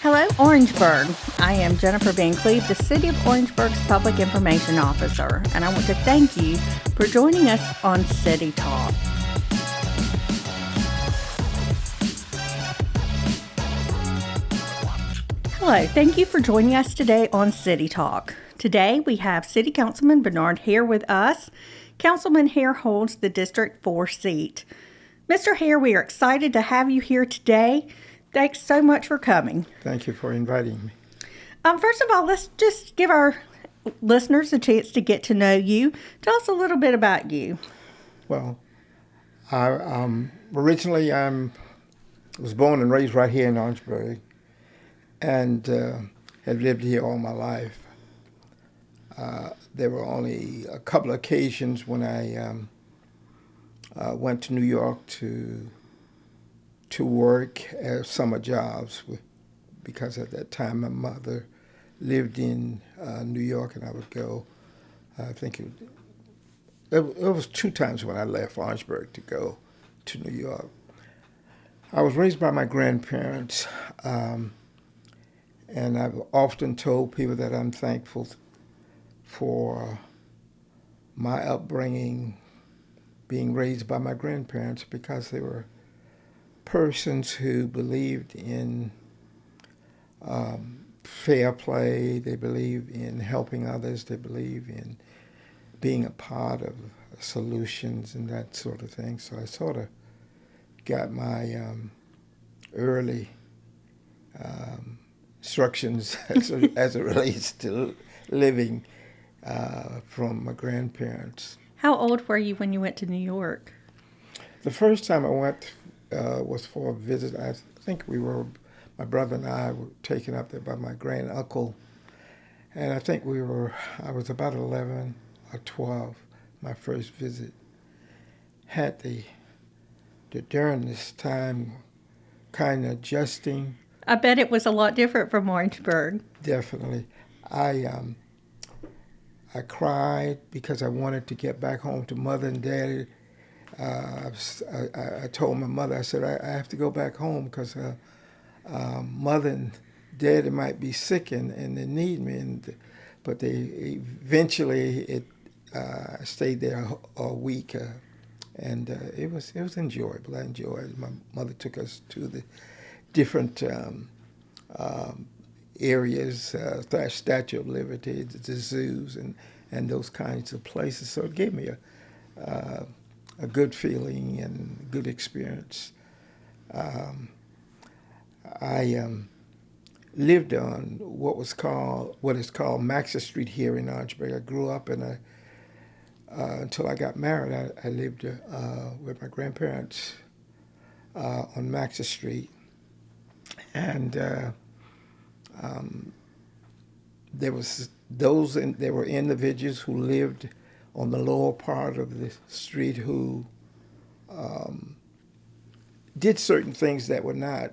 Hello, Orangeburg. I am Jennifer Van Cleve, the City of Orangeburg's Public Information Officer, and I want to thank you for joining us on City Talk. Hello, thank you for joining us today on City Talk. Today we have City Councilman Bernard Haire with us. Councilman Haire holds the District 4 seat. Mr. Haire, we are excited to have you here today. Thanks so much for coming. Thank you for inviting me. First of all, let's just give our listeners a chance to get to know you. Tell us a little bit about you. Well, originally I was born and raised right here in Orangeburg, and have lived here all my life. There were only a couple of occasions when I went to New York to work at summer jobs, because at that time my mother lived in New York, and I would go. I think it was 2 times when I left Orangeburg to go to New York. I was raised by my grandparents, and I've often told people that I'm thankful for my upbringing, being raised by my grandparents, because they were persons who believed in fair play. They believed in helping others. They believed in being a part of solutions and that sort of thing. So I sort of got my early instructions as it relates to living from my grandparents. How old were you when you went to New York? The first time I went was for a visit. I think my brother and I were taken up there by my granduncle, and I think I was about 11 or 12, my first visit. Had during this time kind of adjusting. I bet it was a lot different from Orangeburg. Definitely. I cried because I wanted to get back home to Mother and Daddy. I told my mother, I said, I have to go back home because Mother and Daddy might be sick and they need me. But they eventually stayed there a week, and it was enjoyable. I enjoyed it. My mother took us to the different areas, Statue of Liberty, the zoos, and those kinds of places. So it gave me a good feeling and good experience. I lived on what is called Maxwell Street here in Orangeburg. I grew up until I got married. I lived with my grandparents on Maxwell Street, and there were individuals who lived on the lower part of the street who did certain things that were not,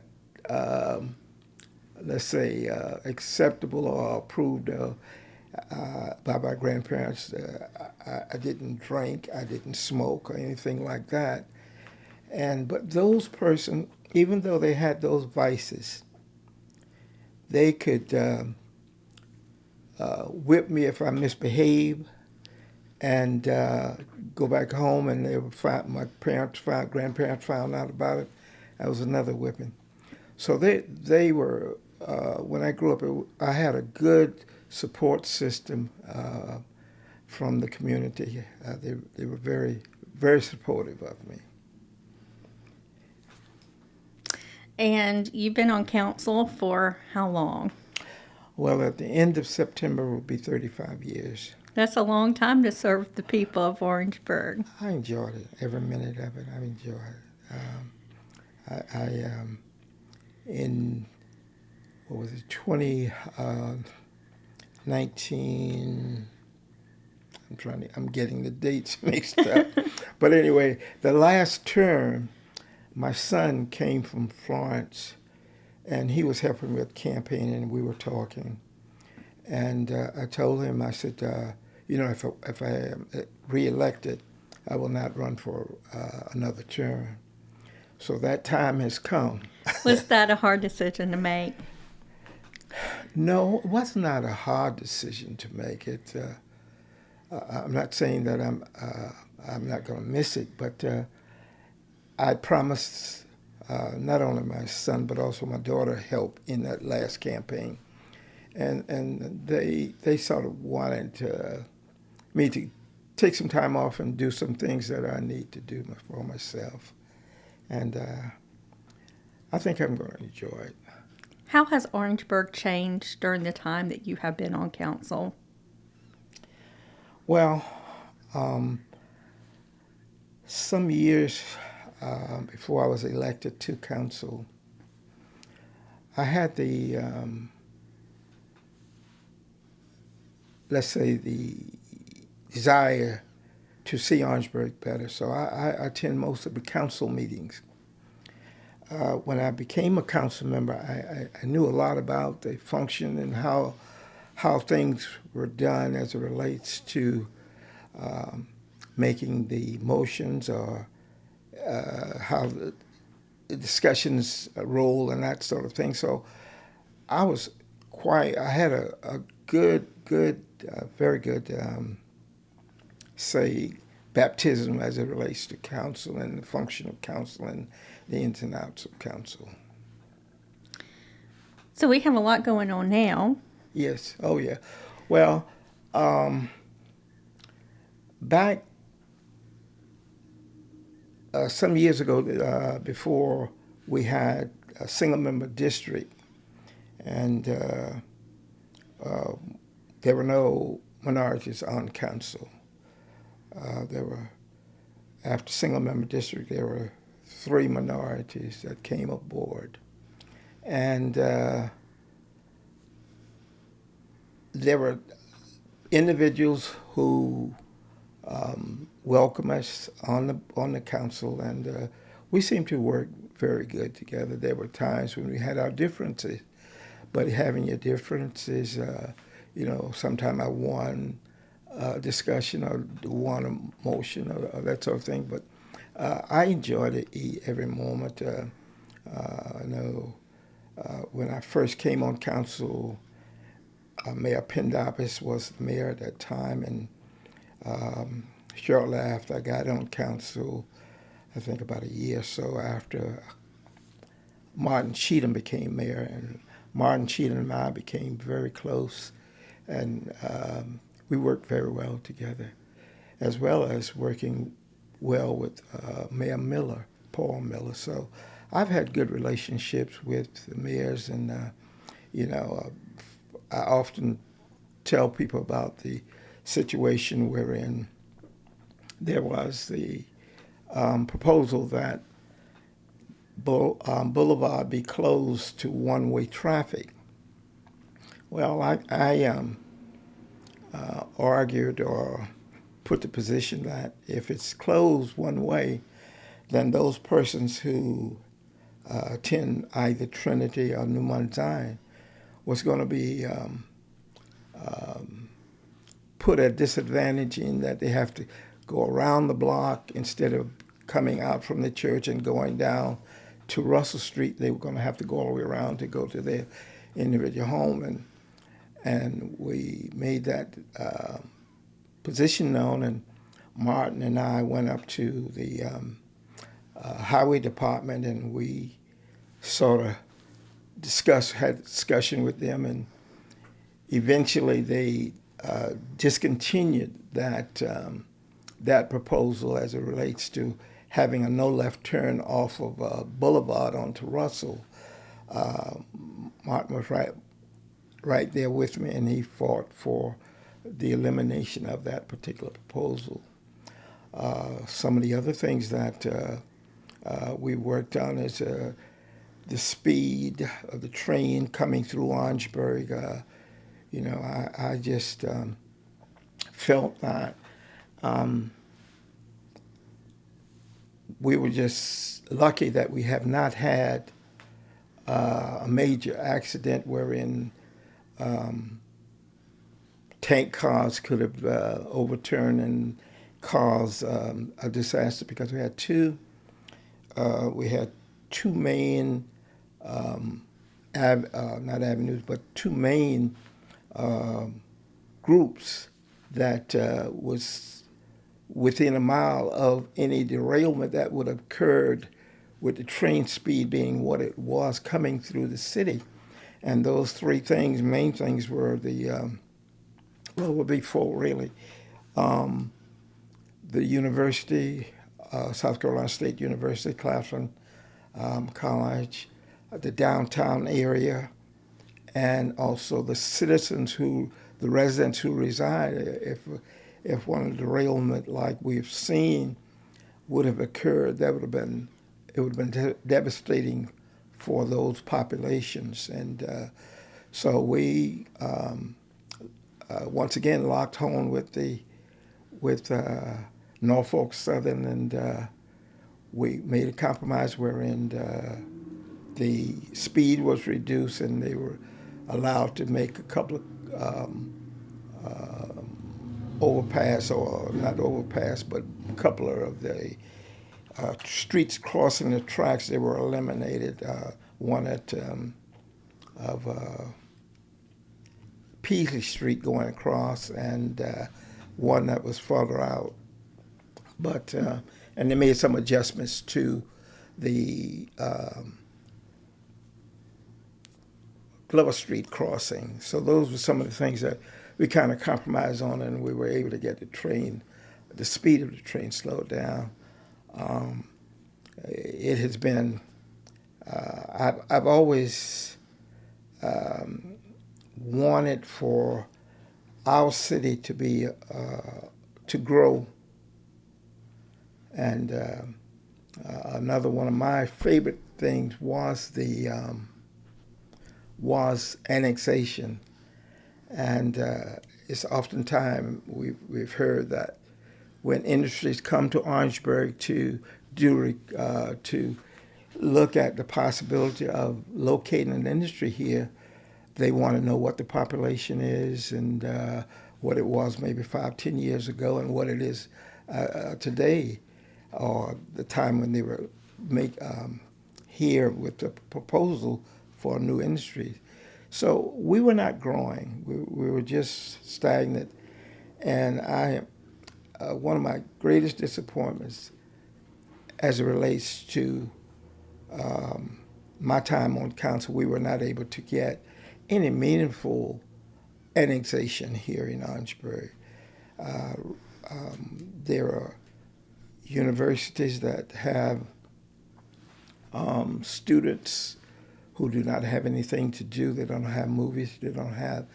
let's say, acceptable or approved by my grandparents. I didn't drink, I didn't smoke or anything like that. But those persons, even though they had those vices, they could whip me if I misbehaved, and go back home, and my grandparents found out about it. That was another whipping. So they were, when I grew up, I had a good support system from the community. They were very, very supportive of me. And you've been on council for how long? Well, at the end of September will be 35 years. That's a long time to serve the people of Orangeburg. I enjoyed it, every minute of it. I enjoyed it. In, 2019, I'm getting the dates mixed up. But anyway, the last term, my son came from Florence, and he was helping with campaigning, and we were talking. And I told him, I said, if I am reelected, I will not run for another term. So that time has come. Was that a hard decision to make? No, it was not a hard decision to make. I'm not saying that I'm not going to miss it, but I promised not only my son but also my daughter help in that last campaign, and they sort of wanted me to take some time off and do some things that I need to do for myself, and I think I'm going to enjoy it. How has Orangeburg changed during the time that you have been on council? Well, some years before I was elected to council, I had the, let's say, the desire to see Orangeburg better. So I attend most of the council meetings. When I became a council member, I knew a lot about the function and how things were done as it relates to making the motions or how the discussions roll and that sort of thing. So I had a very good, say, baptism as it relates to council and the function of council and the ins and outs of council. So we have a lot going on now. Yes. Oh, yeah. Well, back some years ago, before we had a single-member district, and there were no minorities on council. After single-member district, there were 3 minorities that came aboard, and there were individuals who welcome us on the council, and we seemed to work very good together. There were times when we had our differences, but having your differences, sometimes I won a discussion or won a motion or that sort of thing. But I enjoyed it every moment. I know when I first came on council, Mayor Pendapis was the mayor at that time, and shortly after I got on council, I think about a year or so after, Martin Cheatham became mayor, and Martin Cheatham and I became very close, and we worked very well together, as well as working well with Mayor Miller, Paul Miller. So I've had good relationships with the mayors, and I often tell people about the situation wherein there was the proposal that Boulevard be closed to one-way traffic. Well, I argued or put the position that if it's closed one way, then those persons who attend either Trinity or New Mount Zion was going to be put at disadvantage in that they have to go around the block instead of coming out from the church and going down to Russell Street. They were going to have to go all the way around to go to their individual home, and we made that position known. And Martin and I went up to the highway department, and we sort of had discussion with them, and eventually they discontinued that proposal as it relates to having a no left turn off of Boulevard onto Russell. Martin was right there with me, and he fought for the elimination of that particular proposal. Some of the other things that we worked on is the speed of the train coming through Orangeburg. I just felt that we were just lucky that we have not had a major accident wherein tank cars could have overturned and caused a disaster, because we had two main not avenues, but two main groups that was within a mile of any derailment that would have occurred with the train speed being what it was coming through the city. And those three things, main things, were would be four really. The university, South Carolina State University, Claflin College, the downtown area, and also the the residents who reside. If one of the derailment like we've seen would have occurred, it would have been devastating for those populations. And so we once again locked horn with Norfolk Southern, and we made a compromise wherein the speed was reduced, and they were allowed to make a couple of overpass, or not overpass, but a couple of the streets crossing the tracks. They were eliminated. One of Peasley Street going across, and one that was further out. But and they made some adjustments to the Glover Street crossing. So those were some of the things that we kind of compromised on, and we were able to get the speed of the train slowed down. It has been, I've always wanted for our city to be, to grow. And another one of my favorite things was was annexation. And it's oftentimes we've heard that when industries come to Orangeburg to look at the possibility of locating an industry here, they want to know what the population is, and what it was maybe 5-10 years ago, and what it is today, or the time when they were here with the proposal for new industries. So we were not growing. We were just stagnant. And one of my greatest disappointments as it relates to my time on council, we were not able to get any meaningful annexation here in Orangeburg. There are universities that have students who do not have anything to do. They don't have movies. They don't have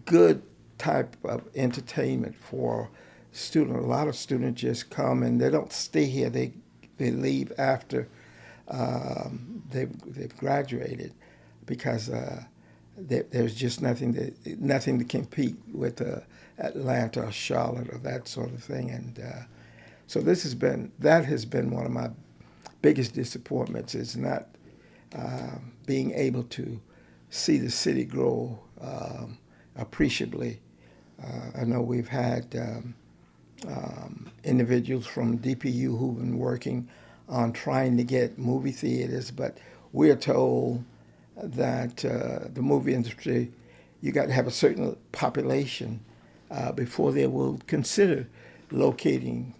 good type of entertainment for students. A lot of students just come and they don't stay here. They leave after they've graduated, because there's just nothing to compete with Atlanta or Charlotte or that sort of thing. And so that has been one of my biggest disappointments, is not being able to see the city grow appreciably. I know we've had individuals from DPU who've been working on trying to get movie theaters, but we're told that the movie industry, you got to have a certain population before they will consider locating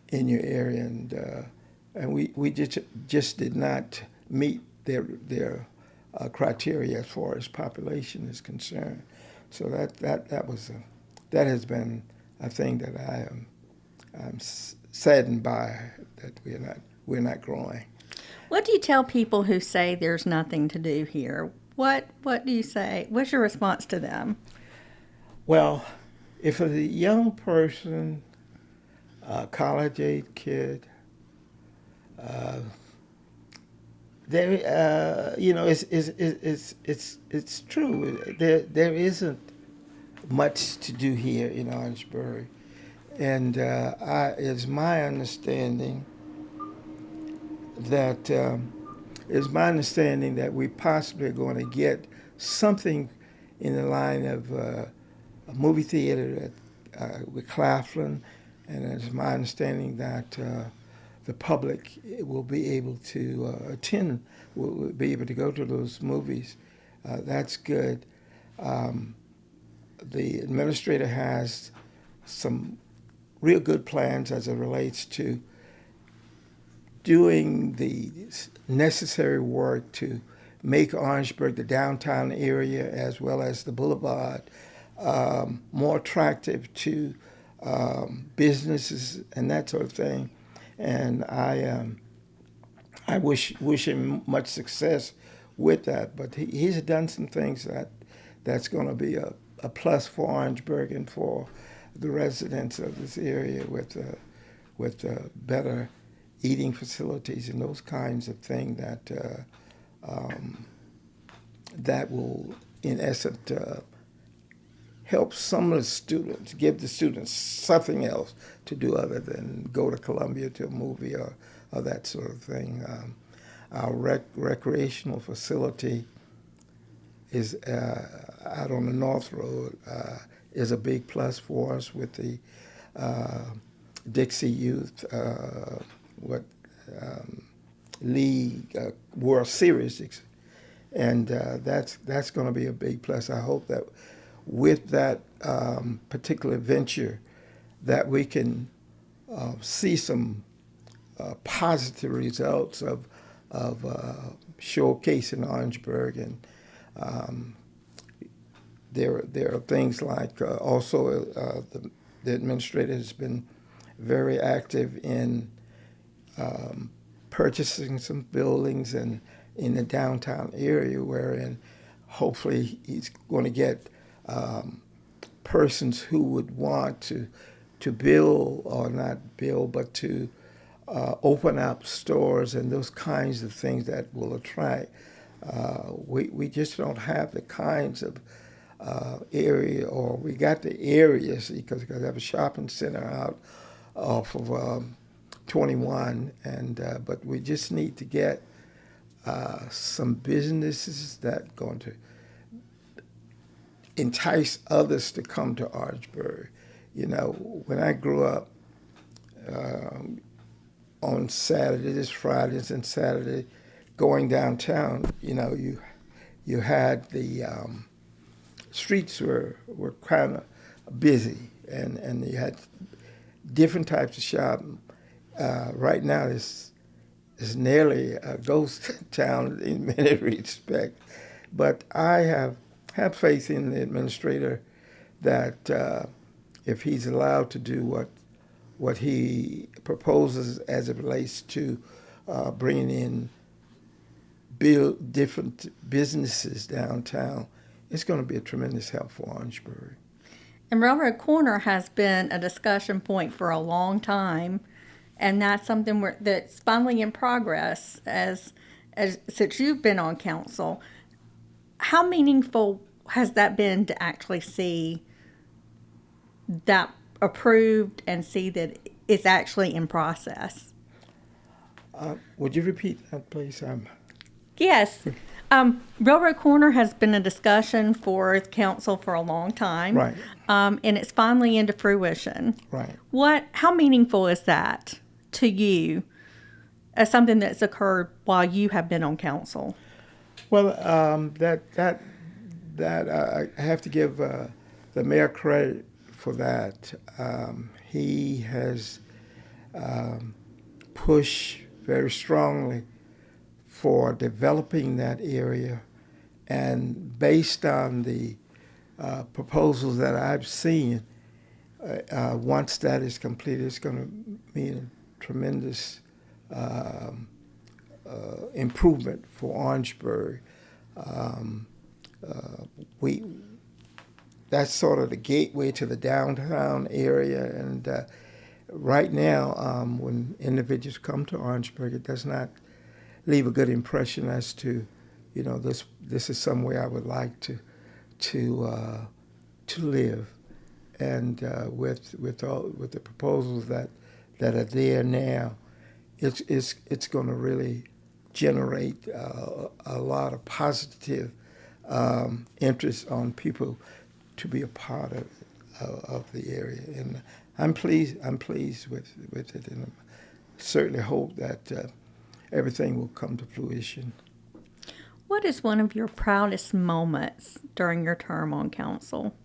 in your area, and we just did not meet their criteria as far as population is concerned. So that has been a thing that I'm saddened by, that we're not growing. What do you tell people who say there's nothing to do here? What do you say? What's your response to them? Well, if a young person, a college-age kid, it's true. There isn't much to do here in Orangeburg, and it's my understanding that we possibly are going to get something in the line of a movie theater with Claflin, and it's my understanding that the public will be able to attend, will be able to go to those movies. That's good. The administrator has some real good plans as it relates to doing the necessary work to make Orangeburg, the downtown area, as well as the boulevard, more attractive to businesses and that sort of thing. And I wish him much success with that. But he's done some things that's going to be a plus for Orangeburg and for the residents of this area with better eating facilities and those kinds of things that will, in essence, help some of the students, give the students something else to do other than go to Columbia to a movie or that sort of thing. Our recreational facility is out on the North Road, is a big plus for us with the Dixie Youth League World Series, and that's going to be a big plus. I hope that with that particular venture, that we can see some positive results of showcasing Orangeburg, and there are things like also the administrator has been very active in purchasing some buildings and in the downtown area, wherein hopefully he's going to get persons who would want to build, or not build, but to open up stores and those kinds of things that will attract. We just don't have the kinds of area, or we got the areas because we have a shopping center out off of 21, and but we just need to get some businesses that going to entice others to come to Orangeburg. You know, when I grew up, on Saturdays, Fridays, and Saturday, going downtown, you know, you had the streets were kind of busy, and you had different types of shopping. Right now, it's nearly a ghost town in many respects. But I have faith in the administrator that if he's allowed to do what he proposes as it relates to bringing in build different businesses downtown, it's going to be a tremendous help for Orangeburg. And Railroad Corner has been a discussion point for a long time, and that's something that's finally in progress as since you've been on council. How meaningful has that been to actually see that approved and see that it's actually in process? Would you repeat that, please? Yes. Railroad Corner has been a discussion for council for a long time. Right. And it's finally into fruition. Right. How meaningful is that to you as something that's occurred while you have been on council? Well, that I have to give the mayor credit for that. He has pushed very strongly for developing that area, and based on the proposals that I've seen, once that is completed, it's going to mean a tremendous improvement for Orangeburg. That's sort of the gateway to the downtown area, and right now, when individuals come to Orangeburg, it does not leave a good impression as to, you know, this is somewhere I would like to live, and with the proposals that are there now, it's going to really generate a lot of positive interest on people to be a part of the area, and I'm pleased with it, and certainly hope that everything will come to fruition. What is one of your proudest moments during your term on council?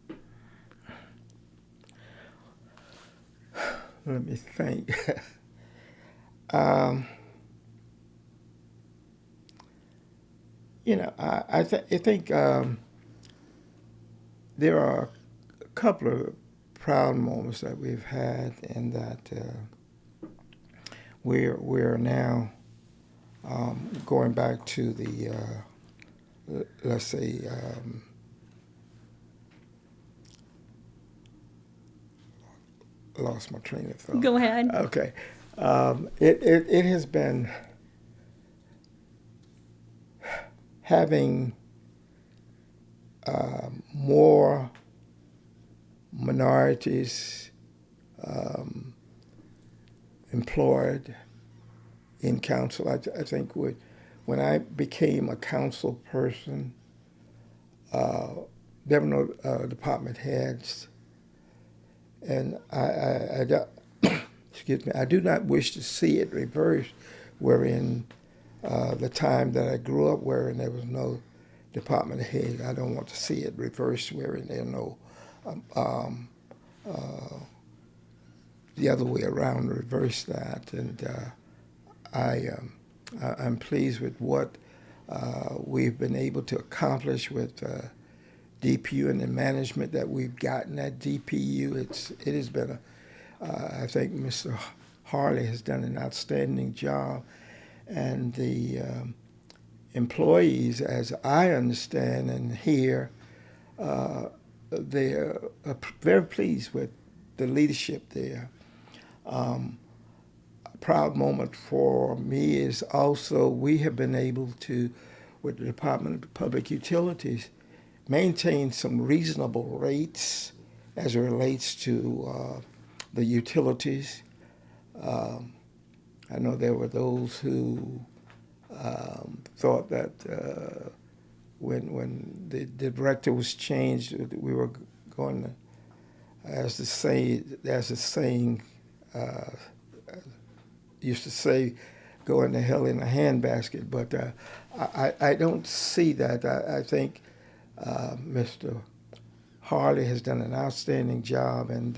Let me think. um, I think there are a couple of proud moments that we've had, in that we're now going back to the let's say lost my train of thought. Go ahead. Okay, it has been having more minorities employed in council. I think when I became a council person, there were no department heads, and I excuse me, I do not wish to see it reversed, wherein the time that I grew up, wherein there was no department head. I don't want to see it reversed, wherein there are no the other way around, reverse that. And I'm pleased with what we've been able to accomplish with DPU and the management that we've gotten at DPU. It has been I think Mr. Harley has done an outstanding job, and the employees, as I understand and hear, they're very pleased with the leadership there. A proud moment for me is also we have been able to, with the Department of Public Utilities, maintain some reasonable rates as it relates to the utilities. I know there were those who thought that when the director was changed, we were going to, as the saying used to say, go into hell in a handbasket. But I don't see that. I think Mr. Harley has done an outstanding job, and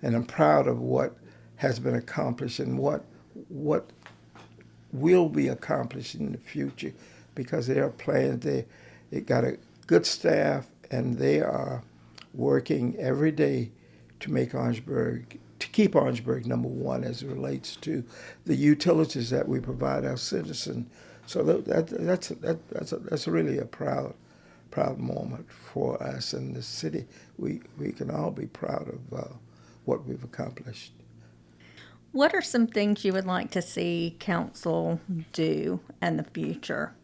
I'm proud of what has been accomplished and what will be accomplished in the future, because they are plans. They got a good staff, and they are working every day to make Orangeburg, to keep Orangeburg number one as it relates to the utilities that we provide our citizens. So that's really a proud moment for us in the city. We can all be proud of what we've accomplished. What are some things you would like to see council do in the future?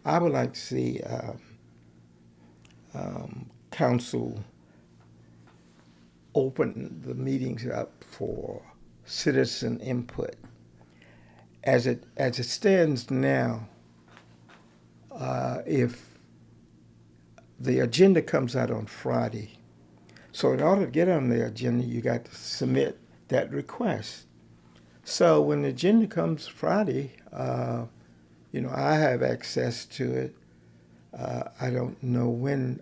I would like to see council open the meetings up for citizen input. As it stands now, if the agenda comes out on Friday, so in order to get on the agenda, you got to submit that request. So when the agenda comes Friday, I have access to it. I don't know when.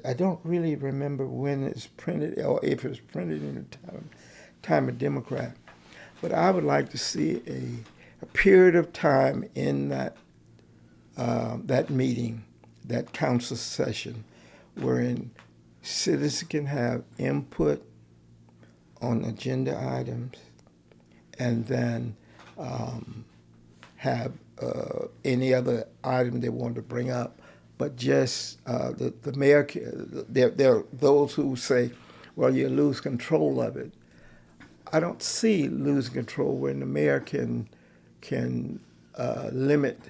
I don't really remember when it's printed, or if it's printed in the time of Democrat. But I would like to see a period of time in that meeting, that council session, wherein citizens can have input on agenda items, and then have any other item they want to bring up. But just the mayor, there are those who say, well, you lose control of it. I don't see losing control when the mayor can limit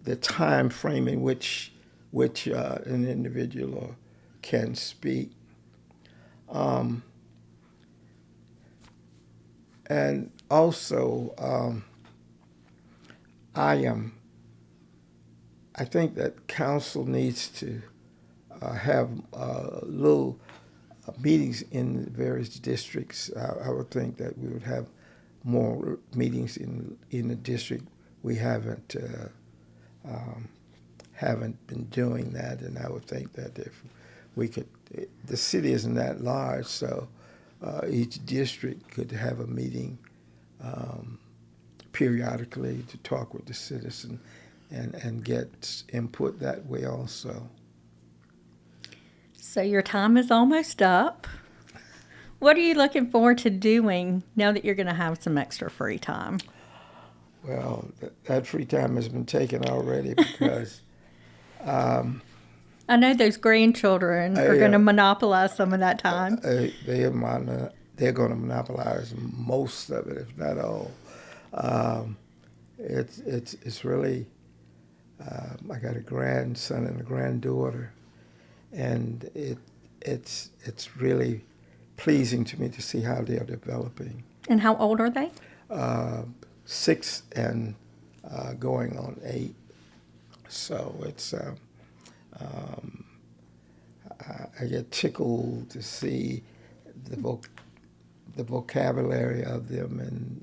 the time frame in which an individual can speak. And also, I think that council needs to have little meetings in various districts. I would think that we would have more meetings in the district. We haven't been doing that, and I would think that if we could, the city isn't that large, so each district could have a meeting periodically to talk with the citizen and get input that way also. So your time is almost up. What are you looking forward to doing now that you're going to have some extra free time? Well, that free time has been taken already because I know those grandchildren are going to monopolize some of that time. they're going to monopolize most of it, if not all. It's really I got a grandson and a granddaughter, and it's really pleasing to me to see how they're developing. And how old are they? 6 and going on 8. So it's I get tickled to see the vocabulary of them, and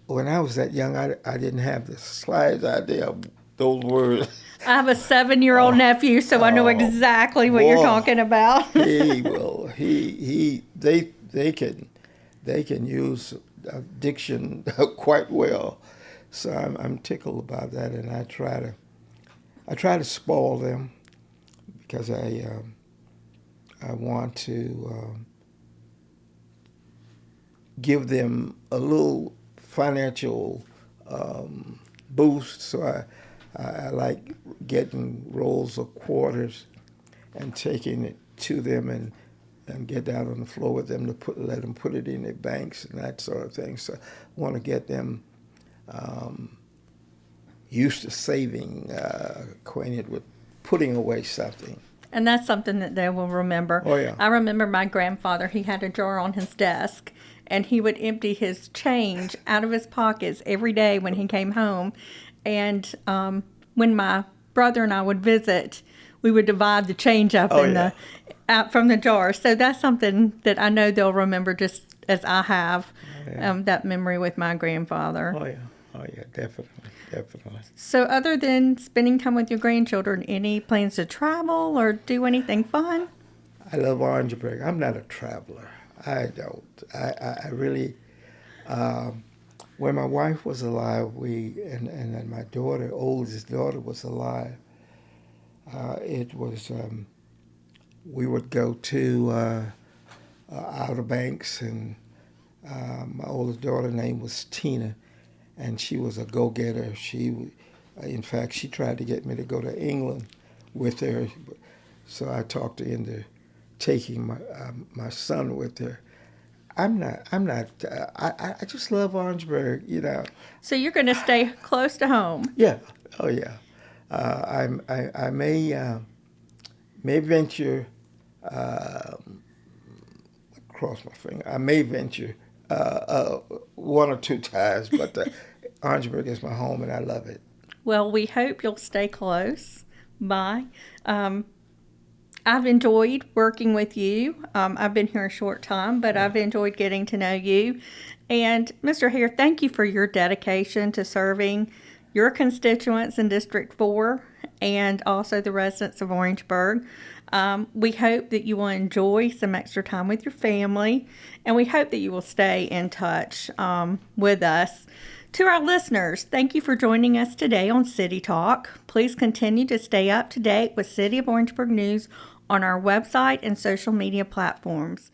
when I was that young, I didn't have the slightest idea of those words. I have a 7-year-old nephew, so I know exactly what you're talking about. They can use diction quite well, so I'm tickled about that, and I try to spoil them because I want to give them a little financial boost. So I like getting rolls of quarters and taking it to them and get down on the floor with them to let them put it in their banks and that sort of thing. So I want to get them used to saving, acquainted with putting away something. And that's something that they will remember. Oh, yeah. I remember my grandfather, he had a jar on his desk, and he would empty his change out of his pockets every day when he came home. And when my brother and I would visit, we would divide the change up out from the jar. So that's something that I know they'll remember just as I have that memory with my grandfather. Oh yeah, definitely. So other than spending time with your grandchildren, any plans to travel or do anything fun? I love Orangeburg. I'm not a traveler. I don't. I really, when my wife was alive, and my oldest daughter was alive, it was, we would go to Outer Banks, and my oldest daughter's name was Tina, and she was a go-getter. In fact, she tried to get me to go to England with her, so I talked her into taking my son with her. I just love Orangeburg, So you're going to stay close to home? Yeah. Oh, yeah. I may venture, cross my finger, I may venture 1 or 2 times, but Orangeburg is my home and I love it. Well, we hope you'll stay close. Bye. I've enjoyed working with you. I've been here a short time, but I've enjoyed getting to know you. And Mr. Haire, thank you for your dedication to serving your constituents in District 4 and also the residents of Orangeburg. We hope that you will enjoy some extra time with your family, and we hope that you will stay in touch with us. To our listeners, thank you for joining us today on City Talk. Please continue to stay up to date with City of Orangeburg news on our website and social media platforms.